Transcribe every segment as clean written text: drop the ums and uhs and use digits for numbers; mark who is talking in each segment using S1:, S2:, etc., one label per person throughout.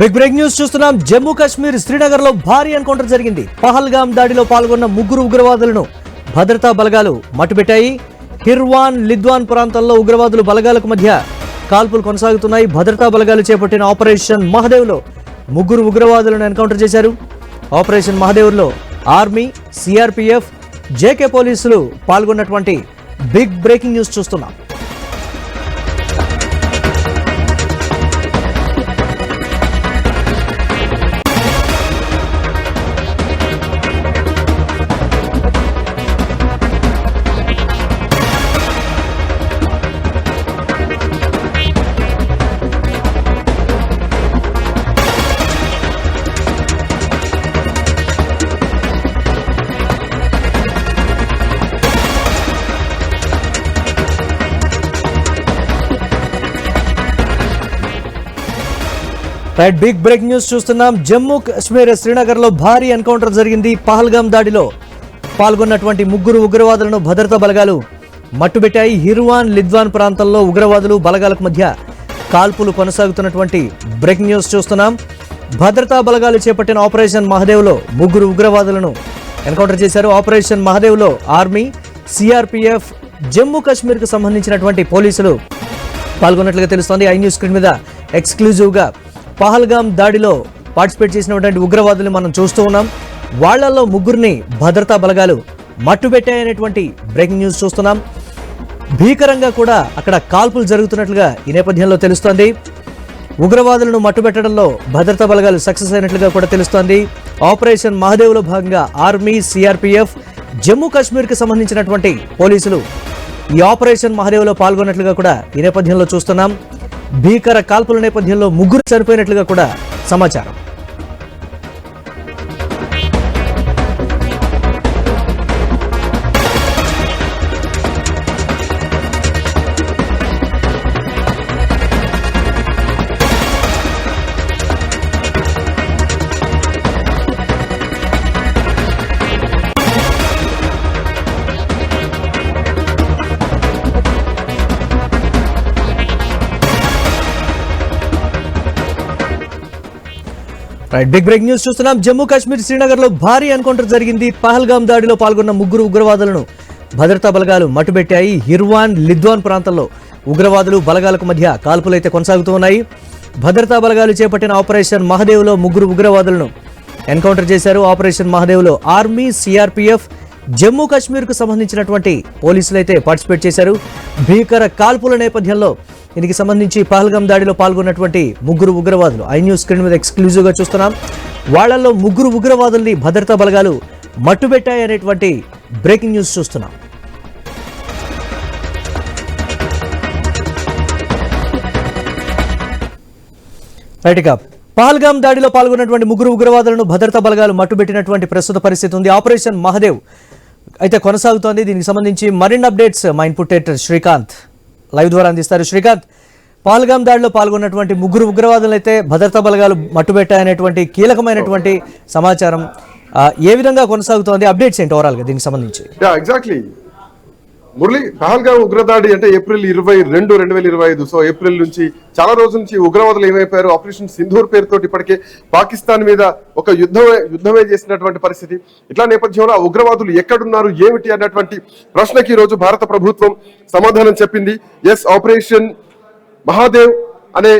S1: Big break news చూస్తున్నాం. జమ్మూ కాశ్మీర్ శ్రీనగర్ లో భారీ ఎన్కౌంటర్ జరిగింది. పహల్గామ్ దాడిలో పాల్గొన్న ముగ్గురు ఉగ్రవాదులను భద్రతా బలగాలు మట్టుబెట్టాయి. హిర్వాన్ లిద్వాన్ ప్రాంతాల్లో ఉగ్రవాదులు బలగాలకు మధ్య కాల్పులు కొనసాగుతున్నాయి. భద్రతా బలగాలు చేపట్టిన ఆపరేషన్ మహదేవ్ లో ముగ్గురు ఉగ్రవాదులను ఎన్కౌంటర్ చేశారు. ఆపరేషన్ మహదేవ్ లో ఆర్మీ, సిఆర్పిఎఫ్, జేకే పోలీసులు పాల్గొన్నటువంటి బిగ్ బ్రేకింగ్ న్యూస్ చూస్తున్నాం. బిగ్ బ్రేక్ న్యూస్ చూస్తున్నాం. జమ్మూ కాశ్మీర్ శ్రీనగర్ లో భారీ ఎన్కౌంటర్ జరిగింది. పహల్గామ్ దాడిలో పాల్గొన్నటువంటి ముగ్గురు ఉగ్రవాదులను భద్రతా బలగాలు మట్టుబెట్టాయి. హిర్వాన్ లిద్వాన్ ప్రాంతంలో ఉగ్రవాదులు బలగాలకు మధ్య కాల్పులు కొనసాగుతున్నటువంటి బ్రేక్ న్యూస్ చూస్తున్నాం. భద్రతా బలగాలు చేపట్టిన ఆపరేషన్ మహదేవ్ లో ముగ్గురు ఉగ్రవాదులను ఎన్కౌంటర్ చేశారు. ఆపరేషన్ మహదేవ్ లో ఆర్మీ, సిఆర్పిఎఫ్, జమ్మూ కాశ్మీర్ కు సంబంధించినటువంటి పోలీసులు పాల్గొన్నట్లుగా తెలుస్తోంది. ఐ న్యూస్ స్క్రీన్ మీద ఎక్స్క్లూజివ్ గా పహల్గామ్ దాడిలో పార్టిసిపేట్ చేసినటువంటి ఉగ్రవాదుల్ని మనం చూస్తూ ఉన్నాం. వాళ్లలో ముగ్గురిని భద్రతా బలగాలు మట్టుబెట్టాయనేటువంటి బ్రేకింగ్ న్యూస్ చూస్తున్నాం. భీకరంగా కూడా అక్కడ కాల్పులు జరుగుతున్నట్లుగా ఈ నేపథ్యంలో తెలుస్తోంది. ఉగ్రవాదులను మట్టుబెట్టడంలో భద్రతా బలగాలు సక్సెస్ అయినట్లుగా కూడా తెలుస్తోంది. ఆపరేషన్ మహదేవ్ లో భాగంగా ఆర్మీ, సిఆర్పిఎఫ్, జమ్మూ కాశ్మీర్ కి సంబంధించినటువంటి పోలీసులు ఈ ఆపరేషన్ మహదేవ్ లో పాల్గొన్నట్లుగా కూడా ఈ నేపథ్యంలో చూస్తున్నాం. భీకర కాల్పుల నేపథ్యంలో ముగ్గురు చనిపోయినట్లుగా కూడా సమాచారం. బిగ్ బ్రేక్ న్యూస్ చూస్తున్నాం. జమ్మూ కాశ్మీర్ శ్రీనగర్ లో భారీ ఎన్కౌంటర్ జరిగింది. పహల్గామ్ దాడిలో పాల్గొన్న ముగ్గురు ఉగ్రవాదులను భద్రతా బలగాలు మట్టుబెట్టాయి. హిర్వాన్ లిద్వాన్ ప్రాంతంలో ఉగ్రవాదులు బలగాలకు మధ్య కాల్పులైతే కొనసాగుతూ ఉన్నాయి. భద్రతా బలగాలు చేపట్టిన ఆపరేషన్ మహదేవ్ లో ముగ్గురు ఉగ్రవాదులను ఎన్కౌంటర్ చేశారు. ఆపరేషన్ మహదేవ్ లో ఆర్మీ, సిఆర్పిఎఫ్, జమ్మూ కాశ్మీర్ కు సంబంధించినటువంటి పోలీసులు అయితే పార్టిసిపేట్ చేశారు. భీకర కాల్పుల నేపథ్యంలో దీనికి సంబంధించి పహల్గామ్ దాడిలో పాల్గొన్నటువంటి ముగ్గురు ఉగ్రవాదులు ఐ న్యూస్ స్క్రీన్ మీద ఎక్స్క్లూజివ్ గా చూస్తున్నాం. వాళ్లలో ముగ్గురు ఉగ్రవాదుల్ని భద్రతా బలగాలు మట్టుబెట్టాయనేటువంటి బ్రేకింగ్ న్యూస్ చూస్తున్నాం. రైట్గా పహల్గామ్ దాడిలో పాల్గొన్నటువంటి ముగ్గురు ఉగ్రవాదులను భద్రతా బలగాలు మట్టుబెట్టినటువంటి ప్రస్తుత పరిస్థితి ఉంది. ఆపరేషన్ మహదేవ్ అయితే కొనసాగుతోంది. దీనికి సంబంధించి మరిన్ని అప్డేట్స్ మా ఇన్పుట్ ఎడిటర్ శ్రీకాంత్ లైవ్ ద్వారా అందిస్తారు. శ్రీకాంత్, పహల్గామ్ దాడిలో పాల్గొన్నటువంటి ముగ్గురు ఉగ్రవాదులు అయితే భద్రతా బలగాలు మట్టుబెట్టాయనేటువంటి కీలకమైనటువంటి సమాచారం ఏ విధంగా కొనసాగుతోంది? అప్డేట్స్ ఏంటి ఓవరాల్ గా దీనికి సంబంధించి?
S2: ఎగ్జాక్ట్లీ మురళి, పహల్గామ్ ఉగ్రదాడి అంటే ఏప్రిల్ 22, 2025. సో ఏప్రిల్ నుంచి చాలా రోజుల నుంచి ఉగ్రవాదులు ఏమైపోయారు, ఆపరేషన్ సింధూర్ పేరుతో ఇప్పటికే పాకిస్తాన్ మీద ఒక యుద్ధమే చేసినటువంటి పరిస్థితి. ఇట్లా నేపథ్యంలో ఆ ఉగ్రవాదులు ఎక్కడున్నారు, ఏమిటి అన్నటువంటి ప్రశ్నకి ఈ రోజు భారత ప్రభుత్వం సమాధానం చెప్పింది. ఎస్, ఆపరేషన్ మహాదేవ్ అనే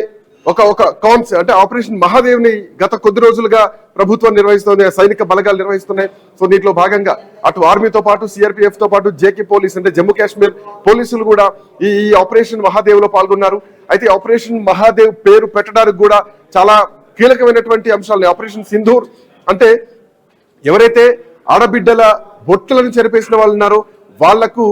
S2: ఒక కాన్సెప్ట్, అంటే ఆపరేషన్ మహాదేవ్ ని గత కొద్ది రోజులుగా ప్రభుత్వం నిర్వహిస్తుంది, సైనిక బలగాలు నిర్వహిస్తున్నాయి. సో దీంట్లో భాగంగా అటు ఆర్మీతో పాటు, సిఆర్పిఎఫ్ తో పాటు జేకే పోలీస్ అంటే జమ్మూ కాశ్మీర్ పోలీసులు కూడా ఈ ఆపరేషన్ మహాదేవ్ లో పాల్గొన్నారు. అయితే ఆపరేషన్ మహాదేవ్ పేరు పెట్టడానికి కూడా చాలా కీలకమైనటువంటి అంశాలు. ఆపరేషన్ సింధూర్ అంటే ఎవరైతే ఆడబిడ్డల బొట్టులను చెరిపేసిన వాళ్ళు ఉన్నారో వాళ్లకు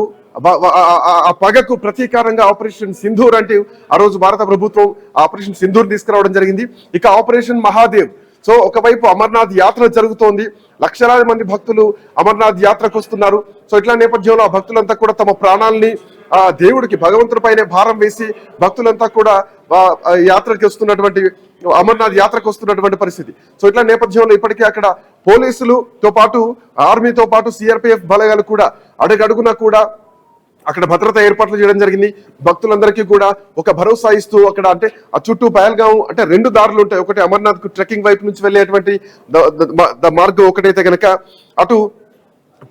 S2: ఆ పగకు ప్రతీకారంగా ఆపరేషన్ సింధూర్ అంటే ఆ రోజు భారత ప్రభుత్వం ఆపరేషన్ సింధూర్ తీసుకురావడం జరిగింది. ఇక ఆపరేషన్ మహాదేవ్, సో ఒకవైపు అమర్నాథ్ యాత్ర జరుగుతోంది, లక్షలాది మంది భక్తులు అమర్నాథ్ యాత్రకు వస్తున్నారు. సో ఇట్లా నేపథ్యంలో ఆ భక్తులంతా కూడా తమ ప్రాణాలని ఆ దేవుడికి, భగవంతుడి పైనే భారం వేసి భక్తులంతా కూడా యాత్రకి వస్తున్నటువంటి, అమర్నాథ్ యాత్రకు వస్తున్నటువంటి పరిస్థితి. సో ఇట్లా నేపథ్యంలో ఇప్పటికే అక్కడ పోలీసులతో పాటు, ఆర్మీతో పాటు సిఆర్పిఎఫ్ బలగాలు కూడా అడుగడుగునా కూడా అక్కడ భద్రతా ఏర్పాట్లు చేయడం జరిగింది. భక్తులందరికీ కూడా ఒక భరోసా ఇస్తూ అక్కడ అంటే ఆ చుట్టూ పహల్గాం అంటే 2 దారులు ఉంటాయి. ఒకటి అమర్నాథ్ కు ట్రెక్కింగ్ వైపు నుంచి వెళ్ళేటువంటి మార్గం ఒకటైతే గనక అటు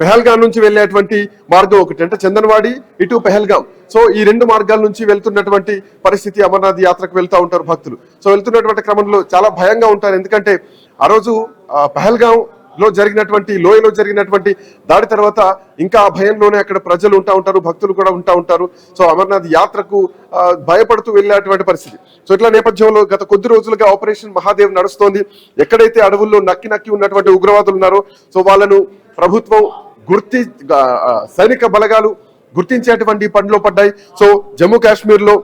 S2: పెహల్గాం నుంచి వెళ్ళేటువంటి మార్గం ఒకటి అంటే చందన్వాడి ఇటు పెహల్గాం. సో ఈ 2 మార్గాల నుంచి వెళ్తున్నటువంటి పరిస్థితి. అమర్నాథ్ యాత్రకు వెళ్తూ ఉంటారు భక్తులు. సో వెళ్తున్నటువంటి క్రమంలో చాలా భయంగా ఉంటారు. ఎందుకంటే ఆ రోజు పెహల్గాం లో జరిగినటువంటి లోయలో జరిగినటువంటి దాడి తర్వాత ఇంకా ఆ భయంలోనే అక్కడ ప్రజలు ఉంటారు, భక్తులు కూడా ఉంటారు. సో అమర్నాథ్ యాత్రకు భయపడుతూ వెళ్ళేటువంటి పరిస్థితి. సో ఇట్లా నేపథ్యంలో గత కొద్ది రోజులుగా ఆపరేషన్ మహాదేవ్ నడుస్తోంది. ఎక్కడైతే అడవుల్లో నక్కి ఉన్నటువంటి ఉగ్రవాదులు ఉన్నారో సో వాళ్ళను ప్రభుత్వం సైనిక బలగాలు గుర్తించేటువంటి పనిలో పడ్డాయి. సో జమ్మూ కాశ్మీర్ లో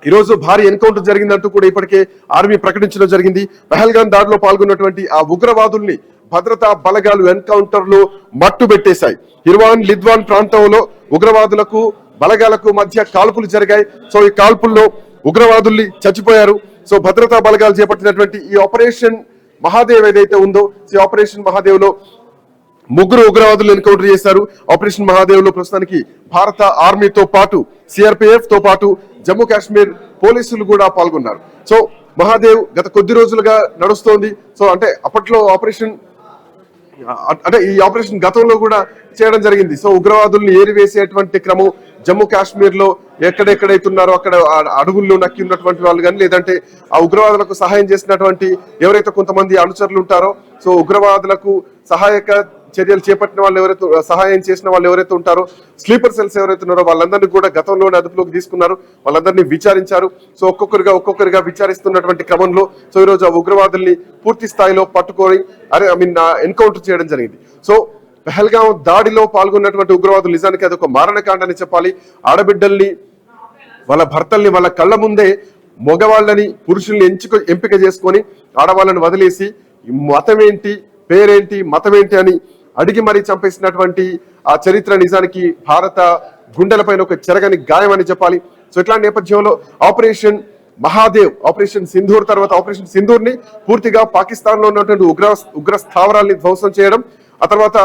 S2: ఈరోజు భారీ ఎన్కౌంటర్ జరిగిందంటూ కూడా ఇప్పటికే ఆర్మీ ప్రకటించడం జరిగింది. పహల్గాం దాడిలో పాల్గొన్నటువంటి ఆ ఉగ్రవాదుల్ని భద్రతా బలగాలు ఎన్కౌంటర్ లో మట్టుబెట్టేశాయి. హిర్వాన్ లిద్వాన్ ప్రాంతంలో ఉగ్రవాదులకు బలగాలకు మధ్య కాల్పులు జరిగాయి. సో ఈ కాల్పుల్లో ఉగ్రవాదుల్ని చచ్చిపోయారు. సో భద్రతా బలగాలు చేపట్టినటువంటి ఈ ఆపరేషన్ మహాదేవ్ ఏదైతే ఉందో ఈ ఆపరేషన్ మహాదేవ్ లో 3 ఉగ్రవాదులు ఎన్కౌంటర్ చేశారు. ఆపరేషన్ మహాదేవ్ లో ప్రస్తుతానికి భారత ఆర్మీతో పాటు సిఆర్పిఎఫ్ తో పాటు జమ్మూ కాశ్మీర్ పోలీసులు కూడా పాల్గొన్నారు. సో మహాదేవ్ గత కొద్ది రోజులుగా నడుస్తోంది. సో అంటే అప్పట్లో ఈ ఆపరేషన్ గతంలో కూడా చేయడం జరిగింది. సో ఉగ్రవాదుల్ని ఏరివేసేటువంటి క్రమం జమ్మూ కాశ్మీర్ లో ఎక్కడెక్కడైతున్నారో అక్కడ అడవుల్లో నక్కి ఉన్నటువంటి వాళ్ళు కానీ లేదంటే ఆ ఉగ్రవాదులకు సహాయం చేసినటువంటి ఎవరైతే కొంతమంది అనుచరులు ఉంటారో సో ఉగ్రవాదులకు సహాయక చర్యలు చేపట్టిన వాళ్ళు ఎవరైతే సహాయం చేసిన వాళ్ళు ఎవరైతే ఉంటారో స్లీపర్ సెల్స్ ఎవరైతే ఉన్నారో వాళ్ళందరినీ కూడా గతంలోనే అదుపులోకి తీసుకున్నారు. వాళ్ళందరినీ విచారించారు. సో ఒక్కొక్కరిగా విచారిస్తున్నటువంటి క్రమంలో సో ఈరోజు ఆ ఉగ్రవాదుల్ని పూర్తి స్థాయిలో పట్టుకొని ఎన్కౌంటర్ చేయడం జరిగింది. సో పహల్గాం దాడిలో పాల్గొన్నటువంటి ఉగ్రవాదులు నిజానికి అదొక మారణకాండని చెప్పాలి. ఆడబిడ్డల్ని వాళ్ళ భర్తల్ని వాళ్ళ కళ్ళ ముందే మగవాళ్ళని పురుషుల్ని ఎంపిక చేసుకొని ఆడవాళ్ళని వదిలేసి మతమేంటి పేరేంటి మతమేంటి అని అడిగి మరీ చంపేసినటువంటి ఆ చరిత్ర నిజానికి భారత గుండెలపైన ఒక చెరగని గాయం అని చెప్పాలి. సో ఇట్లాంటి నేపథ్యంలో ఆపరేషన్ మహాదేవ్ ఆపరేషన్ సింధూర్ తర్వాత ఆపరేషన్ సింధూర్ ని పూర్తిగా పాకిస్తాన్ లో ఉన్నటువంటి ఉగ్ర స్థావరాల్ని ధ్వంసం చేయడం ఆ తర్వాత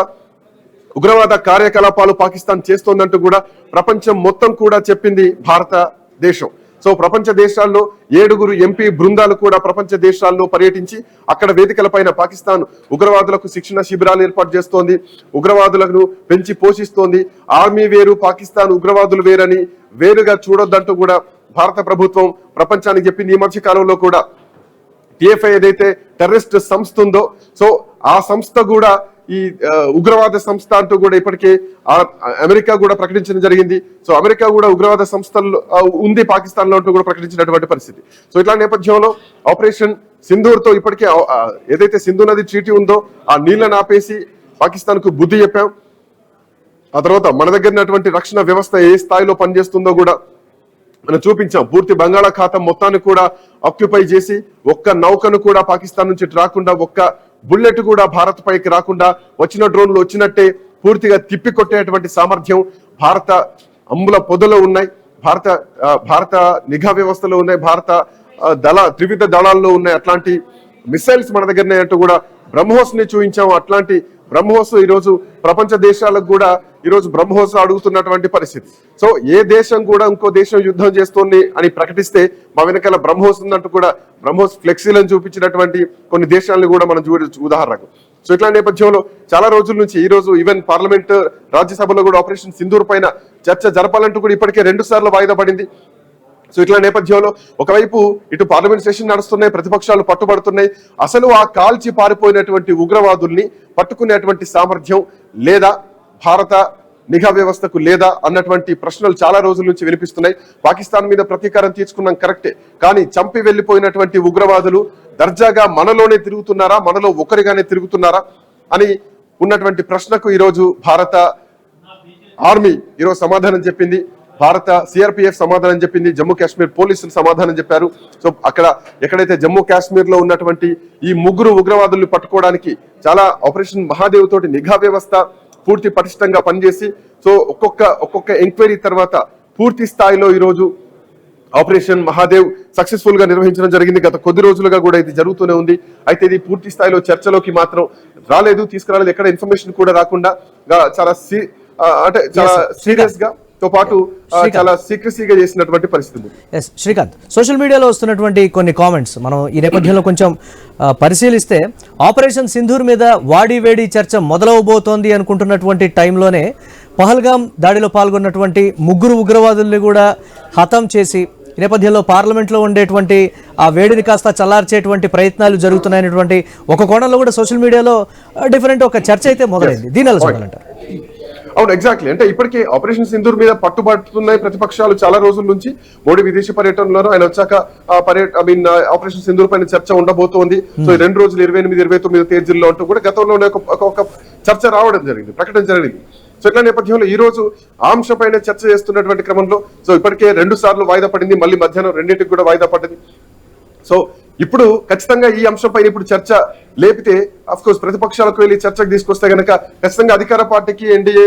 S2: ఉగ్రవాద కార్యకలాపాలు పాకిస్తాన్ చేస్తోందంటూ కూడా ప్రపంచం మొత్తం కూడా చెప్పింది భారతదేశం. సో ప్రపంచ దేశాల్లో 7 ఎంపీ బృందాలు కూడా ప్రపంచ దేశాల్లో పర్యటించి అక్కడ వేదికలపైన పాకిస్తాన్ ఉగ్రవాదులకు శిక్షణ శిబిరాలు ఏర్పాటు చేస్తోంది, ఉగ్రవాదులను పెంచి పోషిస్తోంది. ఆర్మీ వేరు పాకిస్తాన్ ఉగ్రవాదులు వేరని వేరుగా చూడొద్దంటూ కూడా భారత ప్రభుత్వం ప్రపంచానికి చెప్పింది. ఈ మధ్య కాలంలో కూడా టిఎఫ్ఐ ఏదైతే టెర్రరిస్ట్ సంస్థ ఉందో సో ఆ సంస్థ కూడా ఈ ఉగ్రవాద సంస్థ అంటూ కూడా ఇప్పటికే అమెరికా కూడా ప్రకటించడం జరిగింది. సో అమెరికా కూడా ఉగ్రవాద సంస్థల్లో ఉంది పాకిస్తాన్ లో అంటూ కూడా ప్రకటించినటువంటి పరిస్థితి. సో ఇట్లా నేపథ్యంలో ఆపరేషన్ సింధూర్ తో ఇప్పటికే ఏదైతే సింధు నది ట్రీటీ ఉందో ఆ నీళ్లను ఆపేసి పాకిస్తాన్ కు బుద్ధి చెప్పాం. ఆ తర్వాత మన దగ్గర ఉన్నటువంటి రక్షణ వ్యవస్థ ఏ స్థాయిలో పనిచేస్తుందో కూడా మనం చూపించాం. పూర్తి బంగాళాఖాతం మొత్తాన్ని కూడా ఆక్యుపై చేసి ఒక్క నౌకను కూడా పాకిస్తాన్ నుంచి రాకుండా ఒక్క బుల్లెట్ కూడా భారత్ పైకి రాకుండా వచ్చిన డ్రోన్లు వచ్చినట్టే పూర్తిగా తిప్పి కొట్టేటువంటి సామర్థ్యం భారత అంబుల పొదలో ఉన్నాయి, భారత నిఘా వ్యవస్థలో ఉన్నాయి, భారత త్రివిధ దళాల్లో ఉన్నాయి. అట్లాంటి మిసైల్స్ మన దగ్గరనే అంటూ కూడా బ్రహ్మోస్ ని చూపించాము. అట్లాంటి బ్రహ్మోస్ ఈరోజు ప్రపంచ దేశాలకు కూడా ఈరోజు బ్రహ్మోస్ అడుగుతున్నటువంటి పరిస్థితి. సో ఏ దేశం కూడా ఇంకో దేశం యుద్ధం చేస్తోంది అని ప్రకటిస్తే మా వెనకాల బ్రహ్మోస్ ఉందంటూ కూడా బ్రహ్మోస్ ఫ్లెక్సీలను చూపించినటువంటి కొన్ని దేశాలను కూడా మనం చూడొచ్చు ఉదాహరణకు. సో ఇట్లా నేపథ్యంలో చాలా రోజుల నుంచి ఈ రోజు ఈవెన్ పార్లమెంట్ రాజ్యసభలో కూడా ఆపరేషన్ సింధూర్ పైన చర్చ జరపాలంటూ కూడా ఇప్పటికే 2 సార్లు వాయిదా పడింది. సో ఇట్లా నేపథ్యంలో ఒకవైపు ఇటు పార్లమెంట్ సెషన్ నడుస్తున్నాయి, ప్రతిపక్షాలు పట్టుబడుతున్నాయి. అసలు ఆ కాల్చి పారిపోయినటువంటి ఉగ్రవాదుల్ని పట్టుకునేటువంటి సామర్థ్యం లేదా భారత నిఘా వ్యవస్థకు లేదా అన్నటువంటి ప్రశ్నలు చాలా రోజుల నుంచి వినిపిస్తున్నాయి. పాకిస్తాన్ మీద ప్రతీకారం తీర్చుకున్నాం కరెక్టే, కానీ చంపి వెళ్లిపోయినటువంటి ఉగ్రవాదులు దర్జాగా మనలోనే తిరుగుతున్నారా, మనలో ఒకరిగానే తిరుగుతున్నారా అని ఉన్నటువంటి ప్రశ్నకు ఈరోజు భారత ఆర్మీ ఈరోజు సమాధానం చెప్పింది. భారత సిఆర్పిఎఫ్ సమాధానం చెప్పింది, జమ్మూ కాశ్మీర్ పోలీసులు సమాధానం చెప్పారు. సో అక్కడ ఎక్కడైతే జమ్మూ కాశ్మీర్ లో ఉన్నటువంటి ఈ 3 ఉగ్రవాదుల్ని పట్టుకోవడానికి చాలా ఆపరేషన్ మహాదేవ్ తోటి నిఘా వ్యవస్థ పూర్తి పటిష్టంగా పనిచేసి సో ఒక్కొక్క ఎంక్వైరీ తర్వాత పూర్తి స్థాయిలో ఈరోజు ఆపరేషన్ మహాదేవ్ సక్సెస్ఫుల్ గా నిర్వహించడం జరిగింది. గత కొద్ది రోజులుగా కూడా ఇది జరుగుతూనే ఉంది. అయితే ఇది పూర్తి స్థాయిలో చర్చలోకి మాత్రం రాలేదు, తీసుకురాలేదు. ఎక్కడ ఇన్ఫర్మేషన్ కూడా రాకుండా చాలా సీరియస్ గా తో పాటు చాలా సీక్రెసీగా చేసినటువంటి పరిస్థితి.
S1: ఎస్ శ్రీకాంత్, సోషల్ మీడియాలో వస్తున్నటువంటి కొన్ని కామెంట్స్ మనం ఈ నేపథ్యంలో కొంచెం పరిశీలిస్తే, ఆపరేషన్ సింధూర్ మీద వాడి వేడి చర్చ మొదలవబోతోంది అనుకుంటున్నటువంటి టైంలోనే పహల్గాం దాడిలో పాల్గొన్నటువంటి 3 ఉగ్రవాదుల్ని కూడా హతం చేసి ఈ నేపథ్యంలో పార్లమెంట్లో ఉండేటువంటి ఆ వేడిని కాస్త చల్లార్చేటువంటి ప్రయత్నాలు జరుగుతున్నాయనేటువంటి ఒక కోణంలో కూడా సోషల్ మీడియాలో డిఫరెంట్ ఒక చర్చ అయితే మొదలైంది. దీని ఎలా చూడాలంటారు?
S2: అవును, ఎగ్జాక్ట్లీ. అంటే ఇప్పటికే ఆపరేషన్ సింధూర్ మీద పట్టుబడుతున్నాయి ప్రతిపక్షాలు చాలా రోజుల నుంచి. మోడీ విదేశీ పర్యటనలో ఆయన వచ్చాక ఆపరేషన్ సింధూర్ పైన చర్చ ఉండబోతోంది. సో ఈ 2 రోజులు 28, 29 తేదీల్లో అంటూ కూడా గతంలోనే ఒక చర్చ రావడం జరిగింది, ప్రకటన జరిగింది. సో ఇట్లా నేపథ్యంలో ఈ రోజు ఆ అంశంపైన చర్చ చేస్తున్నటువంటి క్రమంలో సో ఇప్పటికే 2 సార్లు వాయిదా పడింది, మళ్ళీ మధ్యాహ్నం 2ంటికి కూడా వాయిదా పడ్డది. సో ఇప్పుడు ఖచ్చితంగా ఈ అంశంపైన ఇప్పుడు చర్చ లేపితే అఫ్ కోర్స్ ప్రతిపక్షాలకు వెళ్ళి చర్చకు తీసుకొస్తే గనక ఖచ్చితంగా అధికార పార్టీకి, ఎన్డీఏ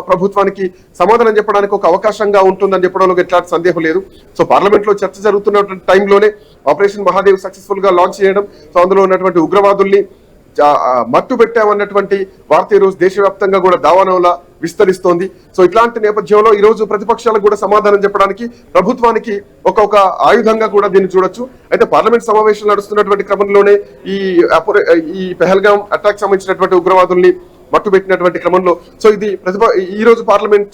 S2: ప్రభుత్వానికి సమాధానం చెప్పడానికి ఒక అవకాశంగా ఉంటుందని చెప్పడంలో ఎట్లాంటి సందేహం లేదు. సో పార్లమెంట్ లో చర్చ జరుగుతున్నటువంటి టైంలోనే ఆపరేషన్ మహాదేవ్ సక్సెస్ఫుల్ గా లాంచ్ చేయడం, సో అందులో ఉన్నటువంటి ఉగ్రవాదుల్ని మట్టు పెట్టామన్నటువంటి వార్త ఈ రోజు దేశవ్యాప్తంగా కూడా దావానంలా విస్తరిస్తోంది. సో ఇట్లాంటి నేపథ్యంలో ఈ రోజు ప్రతిపక్షాలకు కూడా సమాధానం చెప్పడానికి ప్రభుత్వానికి ఒక ఆయుధంగా కూడా దీన్ని చూడొచ్చు. అయితే పార్లమెంట్ సమావేశాలు నడుస్తున్నటువంటి క్రమంలోనే ఈ పెహల్గాం అటాక్ సంబంధించినటువంటి ఉగ్రవాదుల్ని మట్టు పెట్టినటువంటి క్రమంలో సో ఇది ఈ రోజు పార్లమెంట్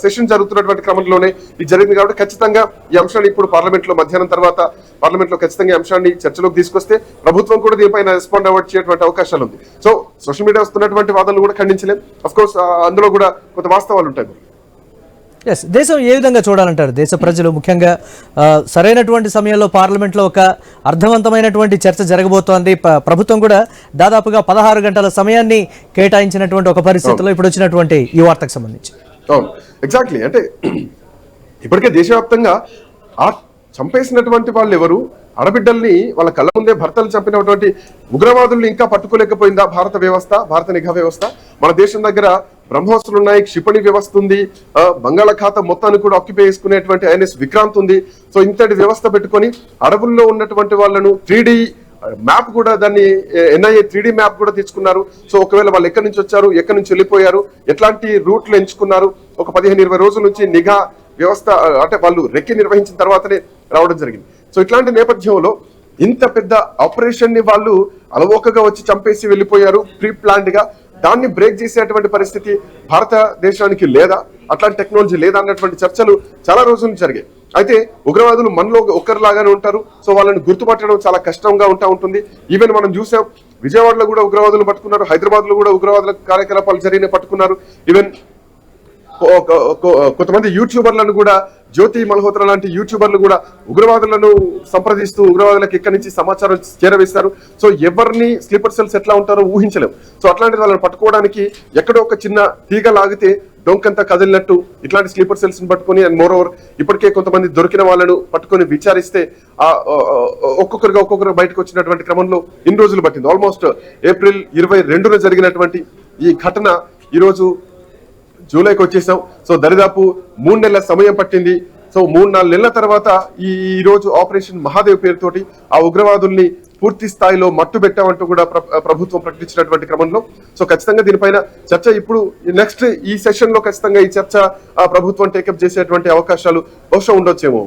S2: సెషన్ జరుగుతున్నటువంటి క్రమంలోనే ఇది జరిగింది. కాబట్టి ఖచ్చితంగా ఈ అంశాన్ని ఇప్పుడు పార్లమెంట్ లో మధ్యాహ్నం తర్వాత పార్లమెంట్ లో ఖచ్చితంగా ఈ అంశాన్ని చర్చలోకి తీసుకొస్తే ప్రభుత్వం కూడా దీనిపైన రెస్పాండ్ అవ్వచ్చేటువంటి అవకాశాలు ఉంది. సో సోషల్ మీడియా వస్తున్నటువంటి వాదనలు కూడా ఖండించలేం. అఫ్ కోర్స్ అందులో కూడా కొంత వాస్తవాలు ఉంటాయి.
S1: ఎస్, దేశం ఏ విధంగా చూడాలంటారు? దేశ ప్రజలు ముఖ్యంగా సరైనటువంటి సమయంలో పార్లమెంట్లో ఒక అర్థవంతమైనటువంటి చర్చ జరగబోతోంది. ప్రభుత్వం కూడా దాదాపుగా 16 గంటల సమయాన్ని కేటాయించినటువంటి ఒక పరిస్థితిలో ఇప్పుడు వచ్చినటువంటి ఈ వార్తకు సంబంధించి.
S2: ఎగ్జాక్ట్లీ. అంటే ఇప్పటికే దేశవ్యాప్తంగా చంపేసినటువంటి వాళ్ళు ఎవరు, ఆడబిడ్డల్ని వాళ్ళ కళ్ళ ముందే భర్తలు చంపినటువంటి ఉగ్రవాదుల్ని ఇంకా పట్టుకోలేకపోయిందా భారత వ్యవస్థ, భారత నిఘా వ్యవస్థ? మన దేశం దగ్గర బ్రహ్మోస్త్రులు ఉన్నాయి, క్షిపణి వ్యవస్థ ఉంది, బంగాళాఖాతం మొత్తాన్ని కూడా ఆక్యుపై చేసుకునేటువంటి ఐఎన్ఎస్ విక్రాంత్ ఉంది. సో ఇంతటి వ్యవస్థ పెట్టుకొని అడవుల్లో ఉన్నటువంటి వాళ్ళను 3D మ్యాప్ కూడా, దాన్ని NIA 3D మ్యాప్ కూడా తెచ్చుకున్నారు. సో ఒకవేళ వాళ్ళు ఎక్కడి నుంచి వచ్చారు, ఎక్కడి నుంచి వెళ్ళిపోయారు, ఎట్లాంటి రూట్లు ఎంచుకున్నారు, ఒక 15-20 రోజుల నుంచి నిఘా వ్యవస్థ అంటే వాళ్ళు రెక్కి నిర్వహించిన తర్వాతనే రావడం జరిగింది. సో ఇట్లాంటి నేపథ్యంలో ఇంత పెద్ద ఆపరేషన్ ని వాళ్ళు అలవోకగా వచ్చి చంపేసి వెళ్ళిపోయారు, ప్రీ ప్లాన్డ్ గా. దాన్ని బ్రేక్ చేసేటువంటి పరిస్థితి భారతదేశానికి లేదా, అట్లాంటి టెక్నాలజీ లేదా అన్నటువంటి చర్చలు చాలా రోజులు జరిగాయి. అయితే ఉగ్రవాదులు మనలో ఒక్కరిలాగానే ఉంటారు. సో వాళ్ళని గుర్తుపట్టడం చాలా కష్టంగా ఉంటుంది. ఈవెన్ మనం చూసాం, విజయవాడలో కూడా ఉగ్రవాదులు పట్టుకున్నారు, హైదరాబాద్ లో కూడా ఉగ్రవాదుల కార్యకలాపాలు జరిగిన పట్టుకున్నారు. ఈవెన్ కొంతమంది యూట్యూబర్లను కూడా, జ్యోతి మల్హోత్రా లాంటి యూట్యూబర్లు కూడా ఉగ్రవాదులను సంప్రదిస్తూ ఉగ్రవాదులకు ఇక్కడి నుంచి సమాచారం చేరవేస్తారు. సో ఎవరిని స్లీపర్ సెల్స్ ఎట్లా ఉంటారో ఊహించలేం. సో అట్లాంటి వాళ్ళని పట్టుకోవడానికి ఎక్కడో ఒక చిన్న తీగ లాగితే డొంకంతా కదిలినట్టు ఇట్లాంటి స్లీపర్ సెల్స్ ని పట్టుకొని, అండ్ మోర్ ఓవర్ ఇప్పటికే కొంతమంది దొరికిన వాళ్ళను పట్టుకొని విచారిస్తే ఒక్కొక్కరు బయటకు వచ్చినటువంటి క్రమంలో ఇన్ని రోజులు పట్టింది. ఆల్మోస్ట్ ఏప్రిల్ 22న జరిగినటువంటి ఈ ఘటన ఈరోజు జూలైకి వచ్చేసాం. సో దరిదాపు 3 నెలల సమయం పట్టింది. సో 3-4 నెలల తర్వాత ఈ రోజు ఆపరేషన్ మహాదేవ్ పేరుతోటి ఆ ఉగ్రవాదుల్ని పూర్తి స్థాయిలో మట్టు పెట్టామంటూ కూడా ప్రభుత్వం ప్రకటించినటువంటి క్రమంలో సో ఖచ్చితంగా దీనిపైన చర్చ ఇప్పుడు నెక్స్ట్ ఈ సెషన్ లో ఖచ్చితంగా ఈ చర్చ ప్రభుత్వం టేకప్ చేసేటువంటి అవకాశాలు బహుశా ఉండొచ్చేమో.